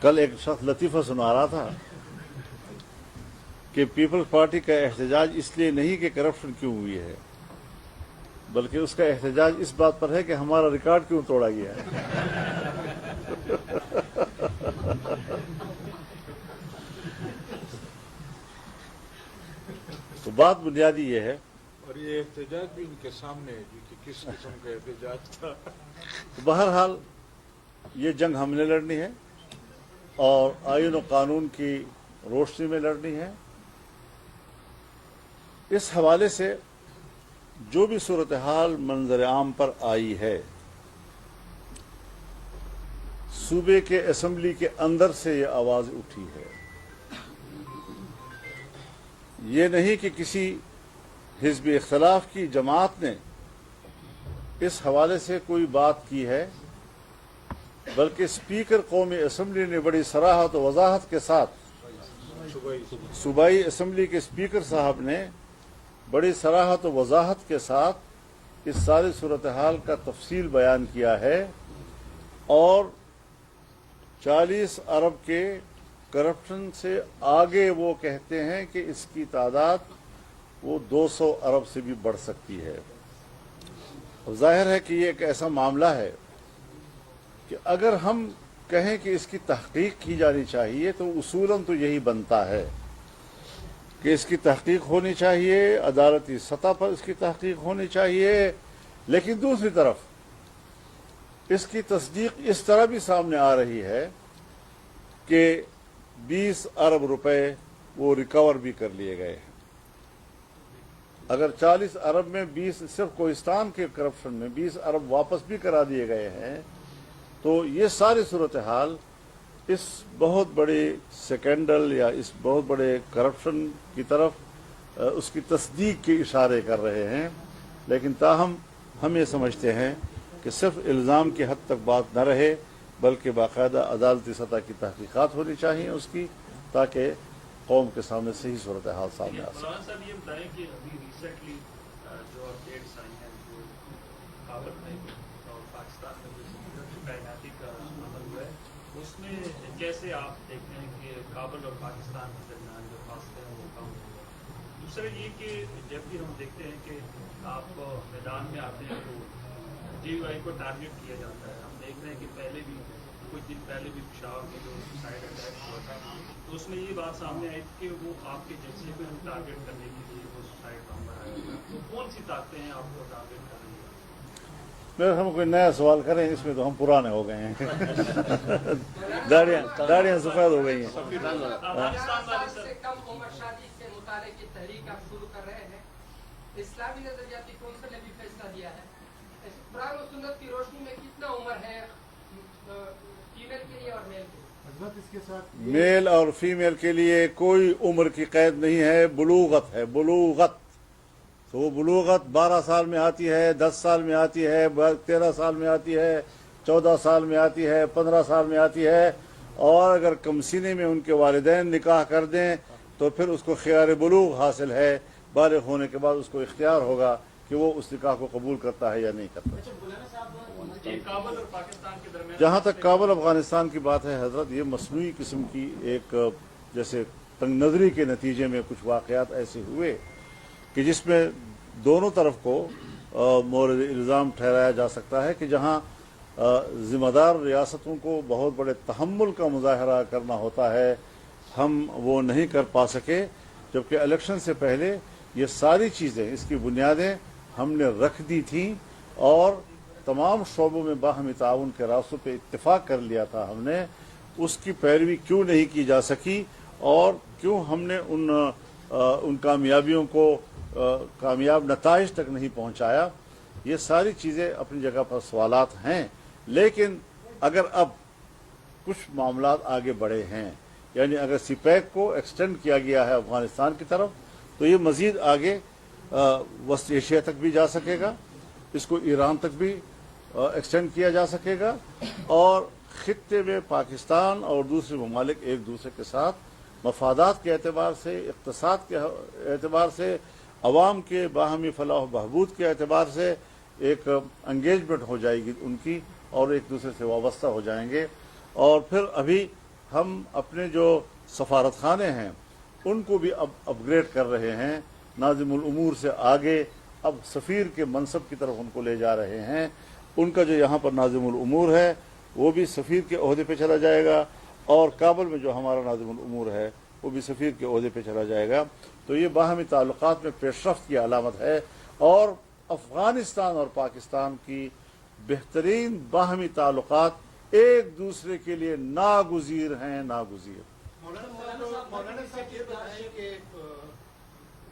کل ایک شخص لطیفہ سنا رہا تھا کہ پیپلز پارٹی کا احتجاج اس لیے نہیں کہ کرپشن کیوں ہوئی ہے، بلکہ اس کا احتجاج اس بات پر ہے کہ ہمارا ریکارڈ کیوں توڑا گیا ہے۔ تو بات بنیادی یہ ہے، اور یہ احتجاج بھی ان کے سامنے ہے جی کہ کس قسم کا احتجاج تھا۔ بہرحال یہ جنگ ہم نے لڑنی ہے اور آئین و قانون کی روشنی میں لڑنی ہے۔ اس حوالے سے جو بھی صورتحال منظر عام پر آئی ہے، صوبے کے اسمبلی کے اندر سے یہ آواز اٹھی ہے، یہ نہیں کہ کسی حزب اختلاف کی جماعت نے اس حوالے سے کوئی بات کی ہے، بلکہ اسپیکر قومی اسمبلی نے بڑی صراحت و وضاحت کے ساتھ، صوبائی اسمبلی کے اسپیکر صاحب نے بڑی صراحت و وضاحت کے ساتھ اس ساری صورتحال کا تفصیل بیان کیا ہے، اور 40 ارب کے کرپشن سے آگے وہ کہتے ہیں کہ اس کی تعداد وہ 200 ارب سے بھی بڑھ سکتی ہے۔ اور ظاہر ہے کہ یہ ایک ایسا معاملہ ہے کہ اگر ہم کہیں کہ اس کی تحقیق کی جانی چاہیے تو اصولاً تو یہی بنتا ہے کہ اس کی تحقیق ہونی چاہیے، عدالتی سطح پر اس کی تحقیق ہونی چاہیے، لیکن دوسری طرف اس کی تصدیق اس طرح بھی سامنے آ رہی ہے کہ 20 ارب روپے وہ ریکور بھی کر لیے گئے ہیں۔ اگر 40 ارب میں 20 صرف کوہستان کے کرپشن میں 20 ارب واپس بھی کرا دیے گئے ہیں، تو یہ ساری صورتحال اس بہت بڑے سیکنڈل یا اس بہت بڑے کرپشن کی طرف اس کی تصدیق کے اشارے کر رہے ہیں۔ لیکن تاہم ہم یہ سمجھتے ہیں کہ صرف الزام کی حد تک بات نہ رہے، بلکہ باقاعدہ عدالتی سطح کی تحقیقات ہونی چاہیے اس کی، تاکہ قوم کے سامنے صحیح صورتحال سامنے آ سکے۔ مولانا صاحب یہ بتائیں کہ ابھی ریسنٹلی جو اپڈیٹس آئی ہیں، جو کابل میں اور پاکستان میں جو تعیناتی کا عمل ہوا ہے، اس میں کیسے آپ دیکھتے ہیں کہ کابل اور پاکستان کے درمیان جو فاصلے ہیں وہ کم ہو؟ دوسرا یہ کہ جب بھی ہم دیکھتے ہیں کہ آپ میدان میں آتے ہیں تو ڈی وائی کو ٹارگیٹ کیا جاتا ہے۔ ہم دیکھ رہے ہیں کہ پہلے بھی کچھ دن پہلے بھی پشاور میں جو سائڈ اٹیک ہوا تھا، تو اس میں یہ بات سامنے آئی کہ وہ آپ کے جلسے کو ٹارگیٹ کرنے کے لیے وہ سائڈ نمبر آیا تھا۔ تو کون سی طاقتیں ہیں آپ کو ٹارگیٹ کر رہی ہیں؟ ہم کوئی نیا سوال کریں، اس میں تو ہم پرانے ہو گئے ہیں، داڑیاں سفید ہو گئی ہیں۔ افغانستان سے کم عمر شادی سے متعلق یہ تحریک آپ شروع کر رہے ہیں، اسلامی نظریاتی کونسل نے بھی فیصلہ دیا ہے، قرآن و سنت کی روشنی میں کتنا عمر ہے فیمیل کے لیے اور میل کے لیے؟ اس کے ساتھ میل اور فیمیل کے لیے کوئی عمر کی قید نہیں ہے، بلوغت ہے، بلوغت۔ تو وہ بلوغت 12 سال میں آتی ہے، 10 سال میں آتی ہے، 13 سال میں آتی ہے، 14 سال میں آتی ہے، 15 سال میں آتی ہے، اور اگر کم سینے میں ان کے والدین نکاح کر دیں تو پھر اس کو خیار بلوغ حاصل ہے۔ بالغ ہونے کے بعد اس کو اختیار ہوگا کہ وہ اس نکاح کو قبول کرتا ہے یا نہیں کرتا۔ یہ کابل اور پاکستان کے درمیان جہاں تک کابل افغانستان کی بات ہے حضرت، یہ مصنوعی قسم کی ایک جیسے تنگ نظری کے نتیجے میں کچھ واقعات ایسے ہوئے کہ جس میں دونوں طرف کو مورد الزام ٹھہرایا جا سکتا ہے کہ جہاں ذمہ دار ریاستوں کو بہت بڑے تحمل کا مظاہرہ کرنا ہوتا ہے، ہم وہ نہیں کر پا سکے، جبکہ الیکشن سے پہلے یہ ساری چیزیں، اس کی بنیادیں ہم نے رکھ دی تھیں، اور تمام شعبوں میں باہمی تعاون کے راستوں پہ اتفاق کر لیا تھا ہم نے۔ اس کی پیروی کیوں نہیں کی جا سکی، اور کیوں ہم نے ان کامیابیوں کو کامیاب نتائج تک نہیں پہنچایا، یہ ساری چیزیں اپنی جگہ پر سوالات ہیں۔ لیکن اگر اب کچھ معاملات آگے بڑھے ہیں، یعنی اگر سی پیک کو ایکسٹینڈ کیا گیا ہے افغانستان کی طرف، تو یہ مزید آگے وسط ایشیا تک بھی جا سکے گا، اس کو ایران تک بھی ایکسٹینڈ کیا جا سکے گا، اور خطے میں پاکستان اور دوسرے ممالک ایک دوسرے کے ساتھ مفادات کے اعتبار سے، اقتصاد کے اعتبار سے، عوام کے باہمی فلاح و بہبود کے اعتبار سے ایک انگیجمنٹ ہو جائے گی ان کی، اور ایک دوسرے سے وابستہ ہو جائیں گے۔ اور پھر ابھی ہم اپنے جو سفارت خانے ہیں ان کو بھی اب اپ گریڈ کر رہے ہیں، ناظم الامور سے آگے اب سفیر کے منصب کی طرف ان کو لے جا رہے ہیں۔ ان کا جو یہاں پر ناظم الامور ہے وہ بھی سفیر کے عہدے پہ چلا جائے گا، اور کابل میں جو ہمارا ناظم الامور ہے وہ بھی سفیر کے عہدے پہ چلا جائے گا۔ تو یہ باہمی تعلقات میں پیش رفت کی علامت ہے، اور افغانستان اور پاکستان کی بہترین باہمی تعلقات ایک دوسرے کے لیے ناگزیر ہیں، ناگزیر۔ مولانا صاحب یہ بتائیں کہ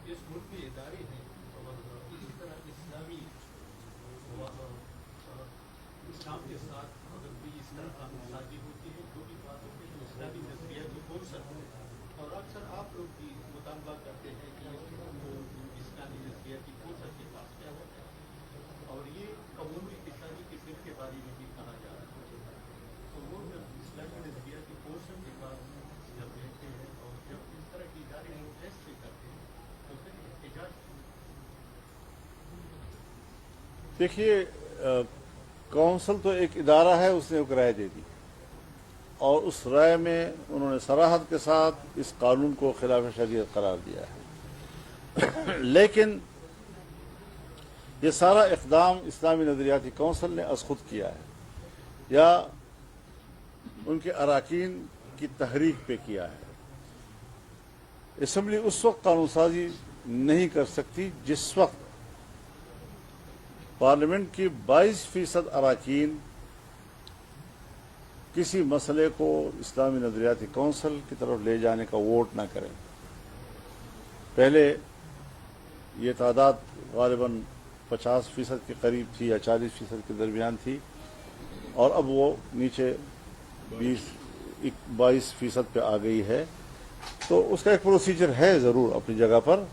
اس ملک میں ادارے ہیں اور اس طرح اسلامی اسلام کے ساتھ اگر کوئی اس طرح سازی ہوتی ہے جو بھی بات ہوتی ہے تو اسلامی نظریہ کی بول سکتے ہیں، اور اکثر آپ لوگ بھی مطالبہ کرتے ہیں کہ اسلامی نظریہ کی فرصت کے پاس کیا ہوتا ہے، اور یہ عمومی کسانی کی صرف کے بارے میں بھی کہا جا رہا ہے۔ تو وہ جب اسلامی نظریہ کی فرصت کے بعد جب دیکھتے ہیں اور جب اس طرح کی ادارے وہ فیصلے کرتے ہیں تو پھر احتجاج۔ دیکھیے، کونسل تو ایک ادارہ ہے، اس نے ایک رائے دے دی، اور اس رائے میں انہوں نے صراحت کے ساتھ اس قانون کو خلاف شریعت قرار دیا ہے، لیکن یہ سارا اقدام اسلامی نظریاتی کونسل نے از خود کیا ہے یا ان کے اراکین کی تحریک پہ کیا ہے۔ اسمبلی اس وقت قانون سازی نہیں کر سکتی جس وقت پارلیمنٹ کی 22% اراکین کسی مسئلے کو اسلامی نظریاتی کونسل کی طرف لے جانے کا ووٹ نہ کریں۔ پہلے یہ تعداد غالباً 50% کے قریب تھی یا 40% کے درمیان تھی، اور اب وہ نیچے 22% پہ آ گئی ہے۔ تو اس کا ایک پروسیجر ہے ضرور اپنی جگہ پر،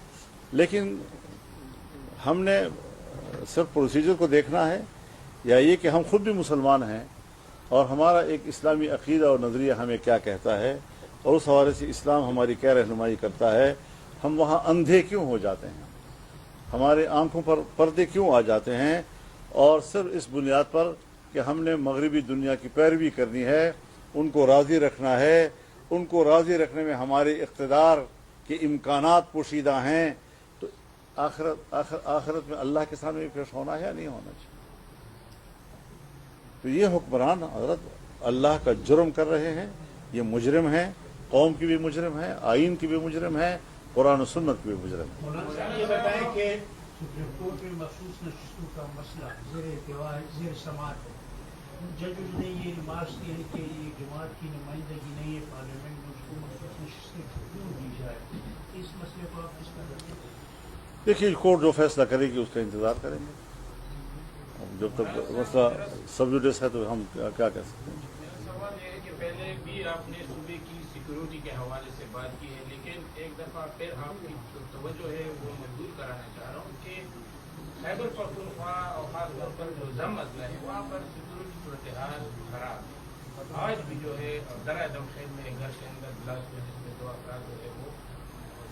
لیکن ہم نے صرف پروسیجر کو دیکھنا ہے، یا یہ کہ ہم خود بھی مسلمان ہیں اور ہمارا ایک اسلامی عقیدہ اور نظریہ ہمیں کیا کہتا ہے، اور اس حوالے سے اسلام ہماری کیا رہنمائی کرتا ہے۔ ہم وہاں اندھے کیوں ہو جاتے ہیں، ہمارے آنکھوں پر پردے کیوں آ جاتے ہیں، اور صرف اس بنیاد پر کہ ہم نے مغربی دنیا کی پیروی کرنی ہے، ان کو راضی رکھنا ہے۔ ان کو راضی رکھنے میں ہمارے اقتدار کے امکانات پوشیدہ ہیں، تو آخرت میں اللہ کے سامنے بھی پیش ہونا ہے یا نہیں ہونا چاہیے؟ تو یہ حکمران حضرت اللہ کا جرم کر رہے ہیں، یہ مجرم ہیں، قوم کی بھی مجرم ہیں، آئین کی بھی مجرم ہیں، قرآن و سنت کی بھی مجرم ہیں۔ مولانا یہ بتائیں کہ سپریم کورٹ میں مخصوص نشستوں کا مسئلہ زیر سماعت ہے، ججز نے یہ ریمارکس کیے کہ یہ جماعت کی نمائندگی نہیں ہے پارلیمنٹ میں، اس کو مخصوص نشستیں کیوں دی جائے؟ اس مسئلے کو آپ کس طرح دیکھتے ہیں؟ دیکھیے، کورٹ جو فیصلہ کرے گی اس کا انتظار کریں گے۔ جب تک مسئلہ سب جوڈیس ہے تو ہم کیا کہہ سکتے ہیں؟ سوال یہ ہے کہ پہلے بھی آپ نے صوبے کی سیکورٹی کے حوالے سے بات کی ہے، لیکن ایک دفعہ پھر آپ کی جو توجہ ہے وہ مزدور کرانا چاہ رہا ہوں کہ خیبر پختونخوا اور خاص طور پر جو زم مسئلہ ہے وہاں پر سیکورٹی صورتحال خراب ہے۔ آج بھی جو ہے درہ دمشید میں گھر کے اندر بلاسٹ ہوئے جس میں 2 افراد جو ہے وہ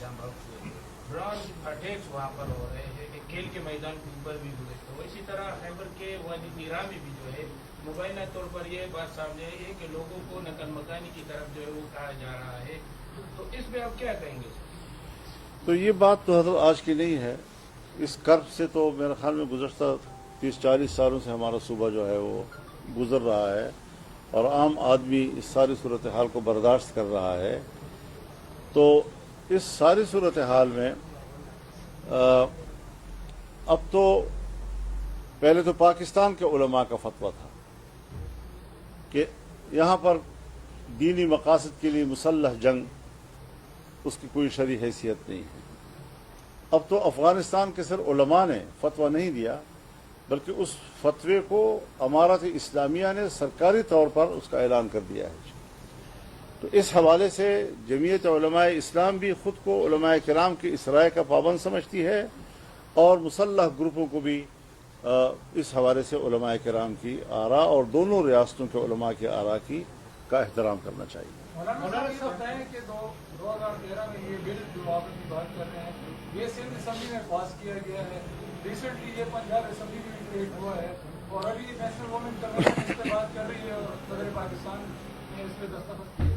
جام بحق ہوئے، ڈرون اٹیکس وہاں پر ہو رہے ہیں، کہ کھیل کے میدان کے اوپر بھی گزشتہ ہو۔ اسی طرح خیبر کے وادی نیرا میں بھی جو ہے مبینہ طور پر یہ بات سامنے آئی ہے کہ لوگوں کو نقل مکانی کی طرف جو ہے وہ کہا جا رہا ہے، تو اس میں آپ کیا کہیں گے؟ تو یہ بات تو حضرت آج کی نہیں ہے، اس کرب سے تو میرے خیال میں گزشتہ 30-40 سالوں سے ہمارا صوبہ جو ہے وہ گزر رہا ہے، اور عام آدمی اس ساری صورتحال کو برداشت کر رہا ہے۔ تو اس ساری صورتحال میں اب تو پہلے تو پاکستان کے علماء کا فتویٰ تھا کہ یہاں پر دینی مقاصد کے لیے مسلح جنگ اس کی کوئی شرعی حیثیت نہیں ہے۔ اب تو افغانستان کے صرف علماء نے فتویٰ نہیں دیا، بلکہ اس فتوے کو امارت اسلامیہ نے سرکاری طور پر اس کا اعلان کر دیا ہے۔ تو اس حوالے سے جمعیت علماء اسلام بھی خود کو علماء کرام کی اس رائے کا پابند سمجھتی ہے، اور مسلح گروپوں کو بھی اس حوالے سے علماء کرام کی آراء اور دونوں ریاستوں کے علماء کی آراء کا احترام کرنا چاہیے۔ مولانا یہ بتائیں کہ 2013 میں یہ بل جو آپ کی بات کر رہے ہیں یہ سندھ اسمبلی میں پاس کیا گیا ہے، ریسنٹلی یہ پنجاب اسمبلی میں بھی کریٹ ہوا ہے، اور ابھی نیشنل وومن کمیشن اس پہ بات کر رہی ہے اور صدر پاکستان نے اس پہ دستخط کیے۔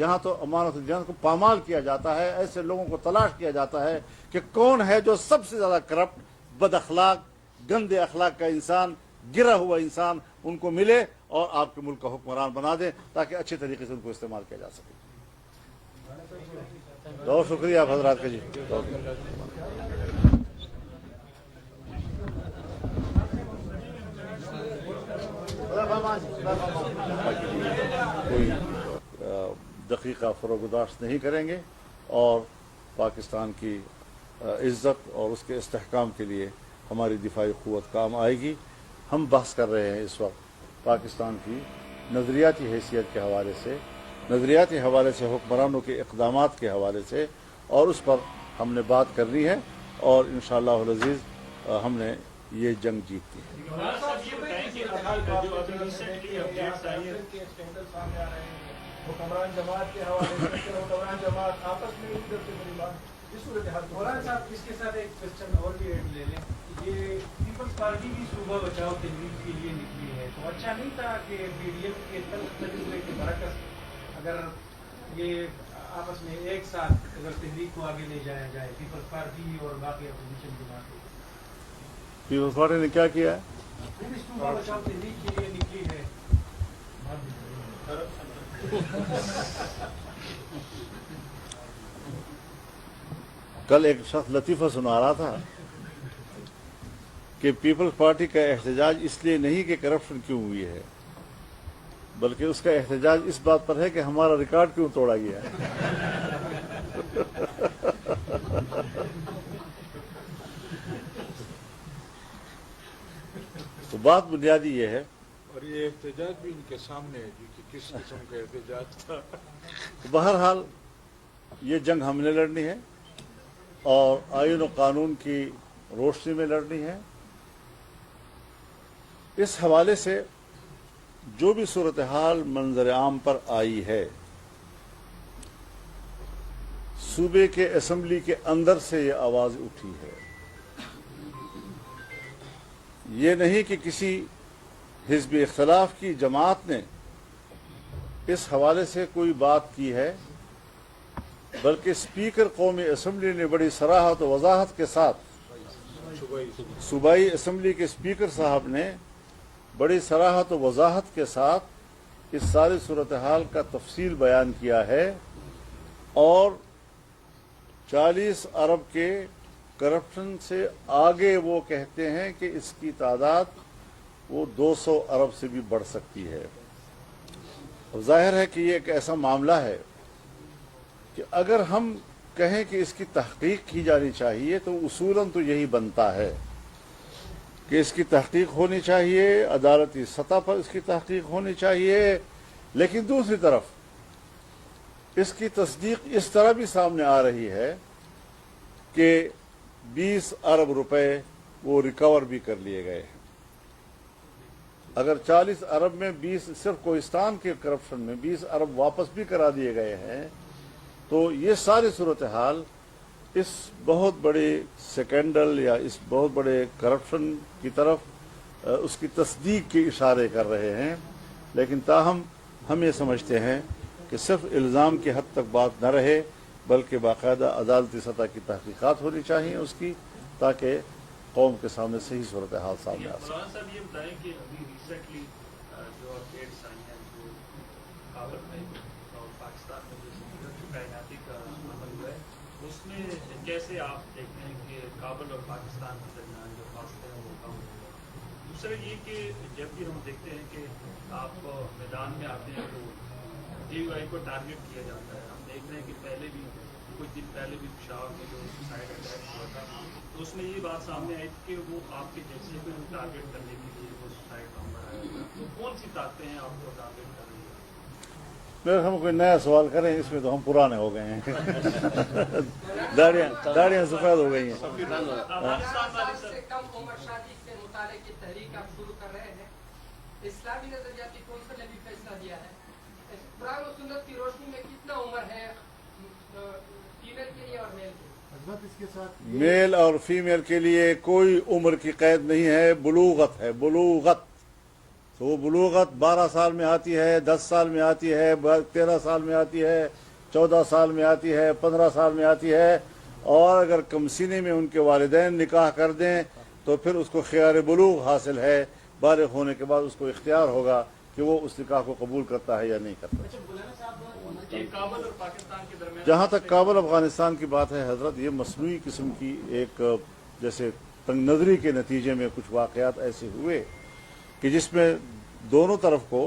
یہاں تو امانت الجان کو پامال کیا جاتا ہے. ایسے لوگوں کو تلاش کیا جاتا ہے کہ کون ہے جو سب سے زیادہ کرپٹ, بد اخلاق, گندے اخلاق کا انسان, گرا ہوا انسان, ان کو ملے اور آپ کے ملک کا حکمران بنا دیں تاکہ اچھے طریقے سے ان کو استعمال کیا جا سکے. بہت شکریہ آپ حضرات کا جی. کوئی دقیقہ فروگداشت نہیں کریں گے اور پاکستان کی عزت اور اس کے استحکام کے لیے ہماری دفاعی قوت کام آئے گی. ہم بحث کر رہے ہیں اس وقت پاکستان کی نظریاتی حیثیت کے حوالے سے, نظریاتی حوالے سے حکمرانوں کے اقدامات کے حوالے سے, اور اس پر ہم نے بات کرنی ہے اور انشاءاللہ العزیز ہم نے یہ جنگ جیتتی ہے. حکمران جماعت کے حوالے سے حکمران جماعت آپس میں ایک دوسرے سے ملا اس صورتحال. مولانا صاحب اس کے ساتھ ایک کوشچن اور بھی ایڈ لے لیں. یہ پیپلز پارٹی بھی صوبہ بچاؤ تحریک کے لیے نکلی ہے, تو اچھا نہیں تھا کہ پی ڈی ایم کے تجربے کے برعکس اگر یہ آپس میں ایک ساتھ اگر تحریک کو آگے لے جایا جائے, پیپلز پارٹی اور باقی اپوزیشن جماعتیں. پیپلز پارٹی نے کیا کیا ہے؟ صوبہ بچاؤ تحریک کے لیے نکلی ہے. کل ایک شخص لطیفہ سنا رہا تھا کہ پیپلز پارٹی کا احتجاج اس لیے نہیں کہ کرپشن کیوں ہوئی ہے, بلکہ اس کا احتجاج اس بات پر ہے کہ ہمارا ریکارڈ کیوں توڑا گیا ہے. تو بات بنیادی یہ ہے. اور یہ احتجاج بھی ان کے سامنے ہے جی کہ کس قسم کا احتجاج تھا. بہرحال یہ جنگ ہم نے لڑنی ہے اور آئین و قانون کی روشنی میں لڑنی ہے. اس حوالے سے جو بھی صورتحال منظر عام پر آئی ہے, صوبے کے اسمبلی کے اندر سے یہ آواز اٹھی ہے. یہ نہیں کہ کسی حزب اختلاف کی جماعت نے اس حوالے سے کوئی بات کی ہے, بلکہ اسپیکر قومی اسمبلی نے بڑی صراحت و وضاحت کے ساتھ, صوبائی اسمبلی کے اسپیکر صاحب نے بڑی صراحت و وضاحت کے ساتھ اس ساری صورتحال کا تفصیل بیان کیا ہے اور 40 ارب کے کرپشن سے آگے وہ کہتے ہیں کہ اس کی تعداد وہ 200 ارب سے بھی بڑھ سکتی ہے. اب ظاہر ہے کہ یہ ایک ایسا معاملہ ہے کہ اگر ہم کہیں کہ اس کی تحقیق کی جانی چاہیے تو اصولاً تو یہی بنتا ہے کہ اس کی تحقیق ہونی چاہیے, عدالتی سطح پر اس کی تحقیق ہونی چاہیے, لیکن دوسری طرف اس کی تصدیق اس طرح بھی سامنے آ رہی ہے کہ 20 ارب روپے وہ ریکور بھی کر لیے گئے ہیں. اگر 40 ارب میں 20 صرف کوہستان کے کرپشن میں 20 ارب واپس بھی کرا دیے گئے ہیں, تو یہ ساری صورتحال اس بہت بڑے سیکنڈل یا اس بہت بڑے کرپشن کی طرف اس کی تصدیق کے اشارے کر رہے ہیں. لیکن تاہم ہم یہ سمجھتے ہیں کہ صرف الزام کی حد تک بات نہ رہے, بلکہ باقاعدہ عدالتی سطح کی تحقیقات ہونی چاہیے اس کی, تاکہ قوم کے سامنے صحیح صورتحال سامنے آ سکے. مولانا صاحب یہ بتائیں کہ ابھی ریسنٹلی جو اپڈیٹس آئی ہیں جو کابل میں اور پاکستان میں جو سیکورٹی تعیناتی کا عمل ہوا ہے, اس میں کیسے آپ دیکھتے ہیں کہ کابل اور پاکستان کے درمیان جو فاصلے ہیں وہ کم ہو گئے. دوسرا یہ کہ جب بھی ہم دیکھتے ہیں کہ آپ میدان میں آتے ہیں تو ڈی وائی کو ٹارگٹ کیا جاتا ہے. ہم دیکھ رہے ہیں کہ پہلے بھی کچھ دن پہلے بھی پشاور میں جو سائڈ اٹیک ہوا تھا تو اس میں یہ بات سامنے آئی کہ وہ آپ کے جیسے کو ٹارگٹ کرنے کے لیے وہ سائڈ کام بڑھایا گیا. تو کون سی طاقتیں ہیں آپ کو ٹارگٹ کر رہی ہیں؟ پھر ہم کوئی نیا سوال کریں, اس میں تو ہم پرانے ہو گئے ہیں. داڑیاں سفید ہو گئی ہیں. سے کم عمر شادی سے متعلق کی تحریک آپ شروع کر رہے ہیں. اسلامی نظریاتی کونسل نے بھی فیصلہ دیا ہے. قرآن و سنت کی روشنی میں کتنا عمر ہے فیمیل کے لیے اور میل کے لیے؟ میل اور فیمیل کے لیے کوئی عمر کی قید نہیں ہے, بلوغت ہے, بلوغت. تو وہ بلوغت 12 سال میں آتی ہے، 10 سال میں آتی ہے، 13 سال میں آتی ہے، 14 سال میں آتی ہے، 15 سال میں آتی ہے، اور اگر کم سینے میں ان کے والدین نکاح کر دیں تو پھر اس کو خیار بلوغ حاصل ہے، بالغ ہونے کے بعد اس کو اختیار ہوگا کہ وہ اس نکاح کو قبول کرتا ہے یا نہیں کرتا۔ یہ کابل اور پاکستان کے درمیان جہاں تک کابل افغانستان کی بات ہے حضرت، یہ مصنوعی قسم کی ایک جیسے تنگ نظری کے نتیجے میں کچھ واقعات ایسے ہوئے کہ جس میں دونوں طرف کو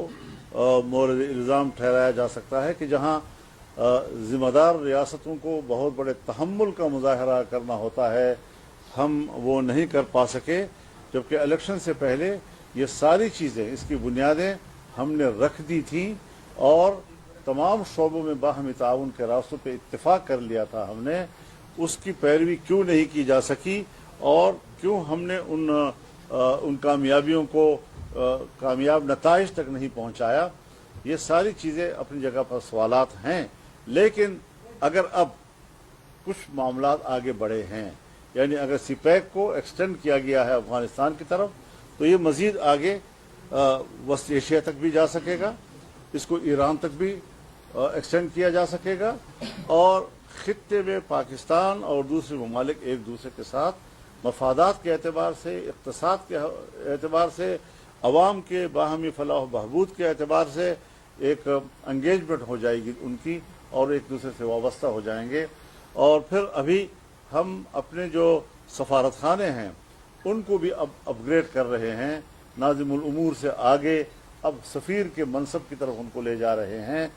مورد الزام ٹھہرایا جا سکتا ہے کہ جہاں ذمہ دار ریاستوں کو بہت بڑے تحمل کا مظاہرہ کرنا ہوتا ہے، ہم وہ نہیں کر پا سکے، جبکہ الیکشن سے پہلے یہ ساری چیزیں، اس کی بنیادیں ہم نے رکھ دی تھیں اور تمام شعبوں میں باہمی تعاون کے راستوں پہ اتفاق کر لیا تھا ہم نے۔ اس کی پیروی کیوں نہیں کی جا سکی اور کیوں ہم نے ان کامیابیوں کو کامیاب نتائج تک نہیں پہنچایا، یہ ساری چیزیں اپنی جگہ پر سوالات ہیں۔ لیکن اگر اب کچھ معاملات آگے بڑھے ہیں، یعنی اگر سی پیک کو ایکسٹینڈ کیا گیا ہے افغانستان کی طرف، تو یہ مزید آگے وسط ایشیا تک بھی جا سکے گا، اس کو ایران تک بھی ایکسٹینڈ کیا جا سکے گا، اور خطے میں پاکستان اور دوسرے ممالک ایک دوسرے کے ساتھ مفادات کے اعتبار سے، اقتصاد کے اعتبار سے، عوام کے باہمی فلاح و بہبود کے اعتبار سے ایک انگیجمنٹ ہو جائے گی ان کی، اور ایک دوسرے سے وابستہ ہو جائیں گے۔ اور پھر ابھی ہم اپنے جو سفارت خانے ہیں ان کو بھی اب اپ گریڈ کر رہے ہیں، ناظم الامور سے آگے اب سفیر کے منصب کی طرف ان کو لے جا رہے ہیں۔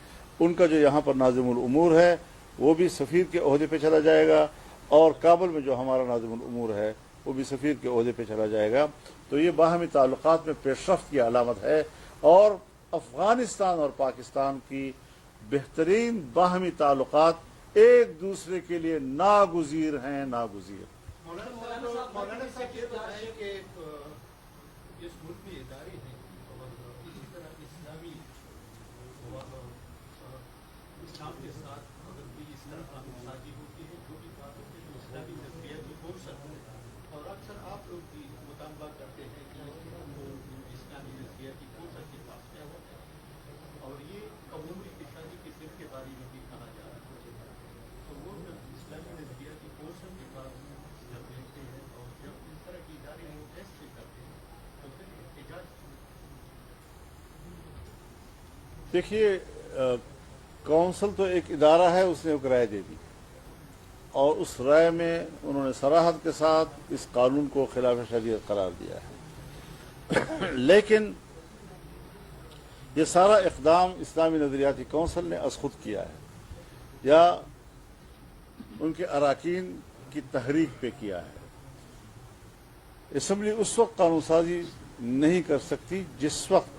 ان کا جو یہاں پر ناظم الامور ہے وہ بھی سفیر کے عہدے پہ چلا جائے گا، اور کابل میں جو ہمارا ناظم الامور ہے وہ بھی سفیر کے عہدے پہ چلا جائے گا۔ تو یہ باہمی تعلقات میں پیش رفت کی علامت ہے، اور افغانستان اور پاکستان کی بہترین باہمی تعلقات ایک دوسرے کے لیے ناگزیر ہیں، ناگزیر۔ مولانا صاحب یہ بتائیں کہ اس ملک میں ادارے ہیں اور اسی طرح اسلام کے ساتھ اگر کوئی اس طرح قانون سازی ہوتی ہے، جو بھی بات ہوتی ہے اسلامی نظریہ بھی بول سکتے ہیں، اور اکثر آپ لوگ بھی مطالبہ کرتے ہیں کہ اسلامی نظریہ کی کون سا کے پاس کیا ہوتا ہے، اور یہ عمومی کسانی کے دل کے بارے میں بھی کہا جا رہا ہے، تو وہ اسلامی نظریہ کی کون سا کے پاس جب دیکھتے ہیں اور جب اس طرح کی ادارے وہ ٹیسٹ کرتے ہیں تو پھر احتجاج۔ دیکھیے، کونسل تو ایک ادارہ ہے، اس نے ایک رائے دے دی، اور اس رائے میں انہوں نے صراحت کے ساتھ اس قانون کو خلاف شریعت قرار دیا ہے، لیکن یہ سارا اقدام اسلامی نظریاتی کونسل نے از خود کیا ہے یا ان کے اراکین کی تحریک پہ کیا ہے۔ اسمبلی اس وقت قانون سازی نہیں کر سکتی جس وقت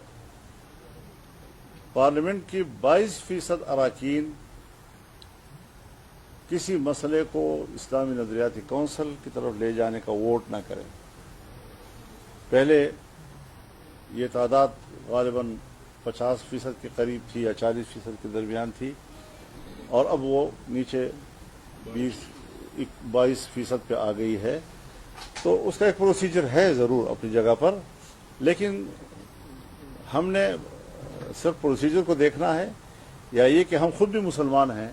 پارلیمنٹ کی 22% اراکین کسی مسئلے کو اسلامی نظریاتی کونسل کی طرف لے جانے کا ووٹ نہ کریں۔ پہلے یہ تعداد غالباً 50% کے قریب تھی یا 40% کے درمیان تھی، اور اب وہ نیچے 22% پہ آ گئی ہے۔ تو اس کا ایک پروسیجر ہے ضرور اپنی جگہ پر، لیکن ہم نے صرف پروسیجر کو دیکھنا ہے، یا یہ کہ ہم خود بھی مسلمان ہیں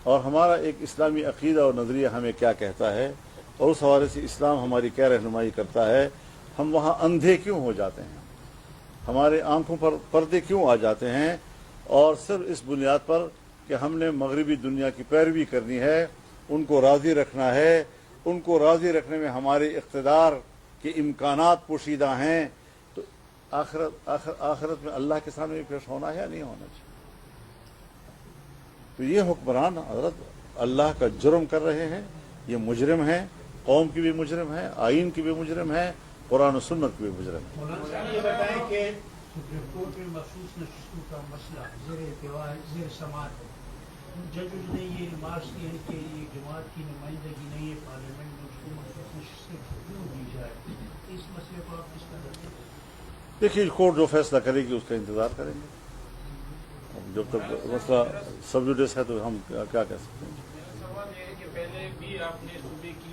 اور ہمارا ایک اسلامی عقیدہ اور نظریہ ہمیں کیا کہتا ہے، اور اس حوالے سے اسلام ہماری کیا رہنمائی کرتا ہے۔ ہم وہاں اندھے کیوں ہو جاتے ہیں، ہمارے آنکھوں پر پردے کیوں آ جاتے ہیں، اور صرف اس بنیاد پر کہ ہم نے مغربی دنیا کی پیروی کرنی ہے، ان کو راضی رکھنا ہے، ان کو راضی رکھنے میں ہمارے اقتدار کے امکانات پوشیدہ ہیں، تو آخرت میں اللہ کے سامنے پیش ہونا ہے یا نہیں ہونا چاہیے۔ تو یہ حکمران حضرت اللہ کا جرم کر رہے ہیں، یہ مجرم ہیں، قوم کی بھی مجرم ہے، آئین کی بھی مجرم ہے، قرآن و سنت کی بھی مجرم ہے۔ مولانا صاحب یہ بتائیں کہ سپریم کورٹ میں مخصوص نشستوں کا مسئلہ زیر سماعت ہے۔ ججز نے یہ ریمارکس کیے ہیں کہ یہ جماعت کی نمائندگی نہیں ہے پارلیمنٹ میں، اس کو مخصوص نشستیں کیوں دی جائے، اس مسئلے کو آپ کس طرح دیکھتے ہیں؟ دیکھیے، کورٹ جو فیصلہ کرے گی اس کا انتظار کریں گے، جب تک مسئلہ سب جوڈس ہے تو ہم کیا کہہ سکتے ہیں۔ سوال یہ ہے کہ پہلے بھی آپ نے صوبے کی